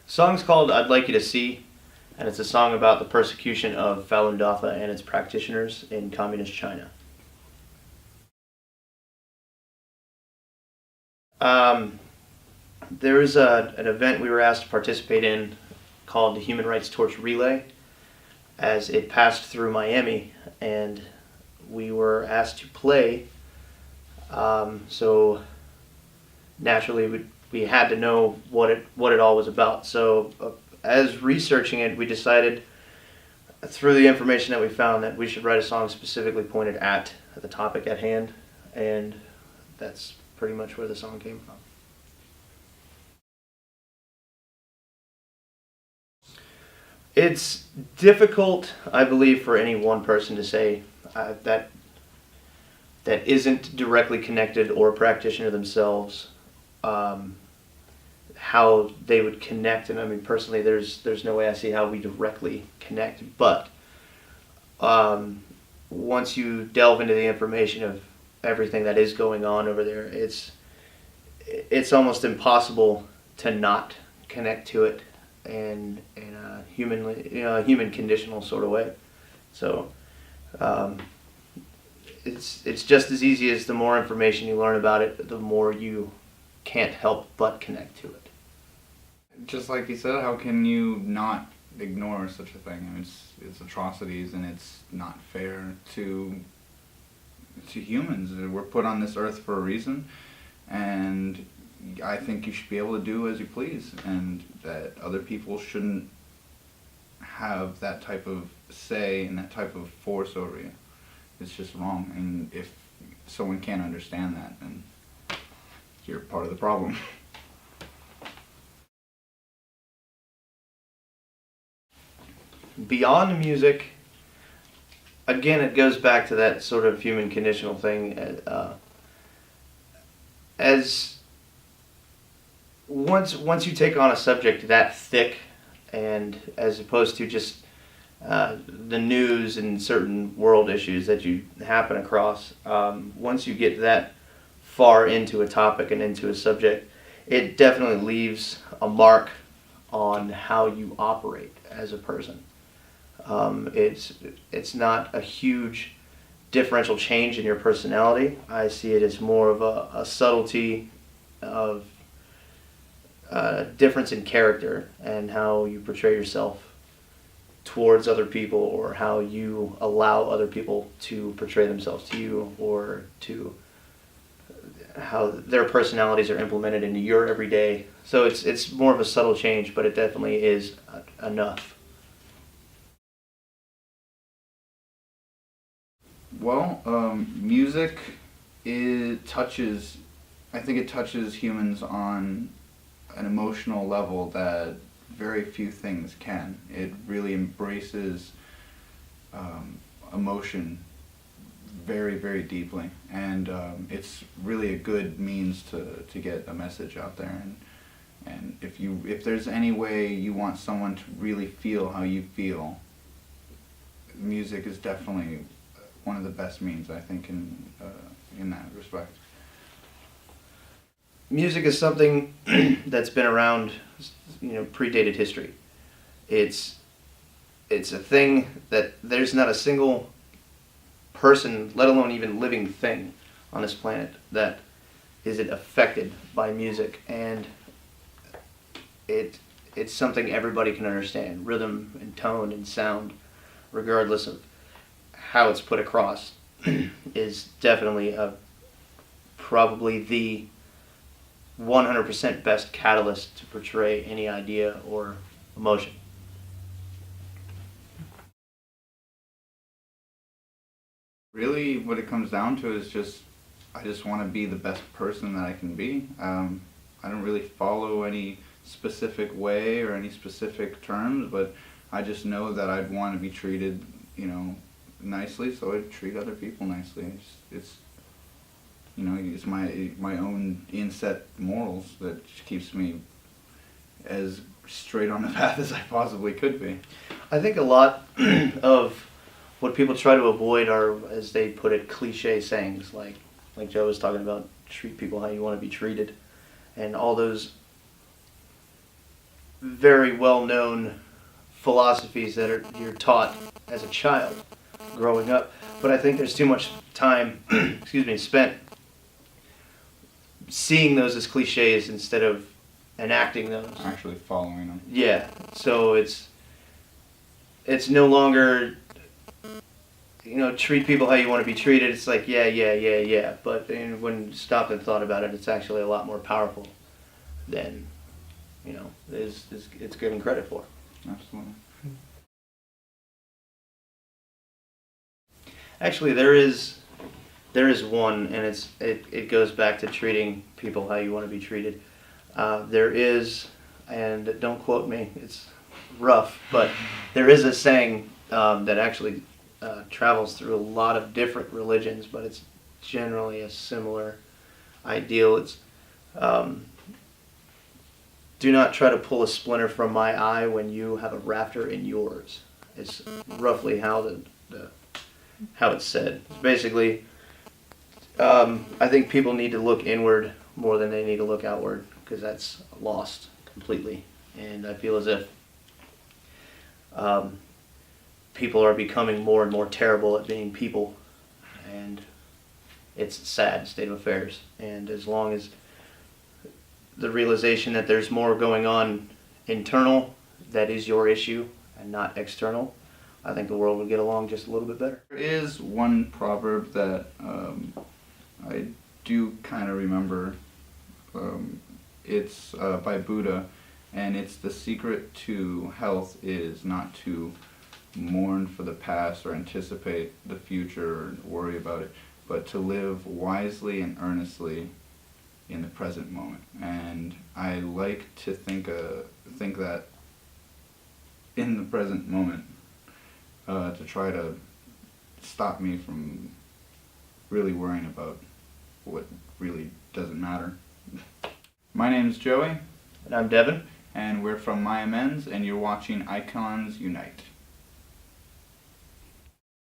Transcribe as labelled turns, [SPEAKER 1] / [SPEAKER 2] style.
[SPEAKER 1] Song's called "I'd Like You to See," and it's a song about the persecution of Falun Dafa and its practitioners in communist China. Um, there was an event we were asked to participate in called the Human Rights Torch Relay, as it passed through Miami, and we were asked to play. So naturally, we had to know what it all was about. So as researching it, we decided through the information that we found that we should write a song specifically pointed at the topic at hand, and that's pretty much where the song came from. It's difficult, I believe, for any one person to say that isn't directly connected or a practitioner themselves, um, how they would connect. And I mean, personally, there's no way I see how we directly connect. But once you delve into the information of everything that is going on over there, it's almost impossible to not connect to it in a human conditional sort of way. So um, it's just as easy as the more information you learn about it, the more you can't help but connect to it.
[SPEAKER 2] Just like you said, how can you not ignore such a thing? I mean, it's atrocities, and it's not fair to humans. We're put on this earth for a reason, and I think you should be able to do as you please, and that other people shouldn't have that type of say and that type of force over you. It's just wrong, and if someone can't understand that, then you're part of the problem.
[SPEAKER 1] Beyond music, again, it goes back to that sort of human conditional thing. As once you take on a subject that thick, and as opposed to just the news and certain world issues that you happen across, once you get that far into a topic and into a subject, it definitely leaves a mark on how you operate as a person. It's not a huge differential change in your personality. I see it as more of a subtlety of difference in character and how you portray yourself towards other people, or how you allow other people to portray themselves to you, or to how their personalities are implemented into your everyday. So it's more of a subtle change, but it definitely is enough.
[SPEAKER 2] Well, music, I think it touches humans on an emotional level that very few things can. It really embraces emotion very, very deeply, and it's really a good means to get a message out there. And if there's any way you want someone to really feel how you feel, music is definitely one of the best means, I think, in that respect.
[SPEAKER 1] Music is something that's been around, predated history. It's a thing that there's not a single person, let alone even living thing on this planet, that isn't affected by music, and it's something everybody can understand, rhythm and tone and sound, regardless of how it's put across, is definitely probably the 100% best catalyst to portray any idea or emotion.
[SPEAKER 2] Really, what it comes down to is I just want to be the best person that I can be. I don't really follow any specific way or any specific terms, but I just know that I'd want to be treated, nicely, so I treat other people nicely. It's my own inset morals that keeps me as straight on the path as I possibly could be.
[SPEAKER 1] I think a lot of what people try to avoid are, as they put it, cliche sayings like Joe was talking about, treat people how you want to be treated, and all those very well-known philosophies that you're taught as a child growing up. But I think there's too much time, excuse me, spent seeing those as cliches instead of enacting those.
[SPEAKER 2] Actually following them.
[SPEAKER 1] Yeah. So it's no longer, treat people how you want to be treated. It's like, yeah. But when you stop and thought about it, it's actually a lot more powerful than, it's given credit for.
[SPEAKER 2] Absolutely.
[SPEAKER 1] Actually, there is one, and it goes back to treating people how you want to be treated. There is, and don't quote me, it's rough, but there is a saying that actually travels through a lot of different religions, but it's generally a similar ideal. It's do not try to pull a splinter from my eye when you have a rafter in yours. It's roughly how how it's said. Basically, I think people need to look inward more than they need to look outward, because that's lost completely. And I feel as if people are becoming more and more terrible at being people, and it's a sad state of affairs. And as long as the realization that there's more going on internal that is your issue and not external, I think the world would get along just a little bit better.
[SPEAKER 2] There is one proverb that I do kind of remember. It's by Buddha, and it's the secret to health is not to mourn for the past or anticipate the future or worry about it, but to live wisely and earnestly in the present moment. And I like to think that in the present moment, to try to stop me from really worrying about what really doesn't matter. My name's Joey.
[SPEAKER 1] And I'm Devin.
[SPEAKER 2] And we're from My Amends, and you're watching Icons Unite.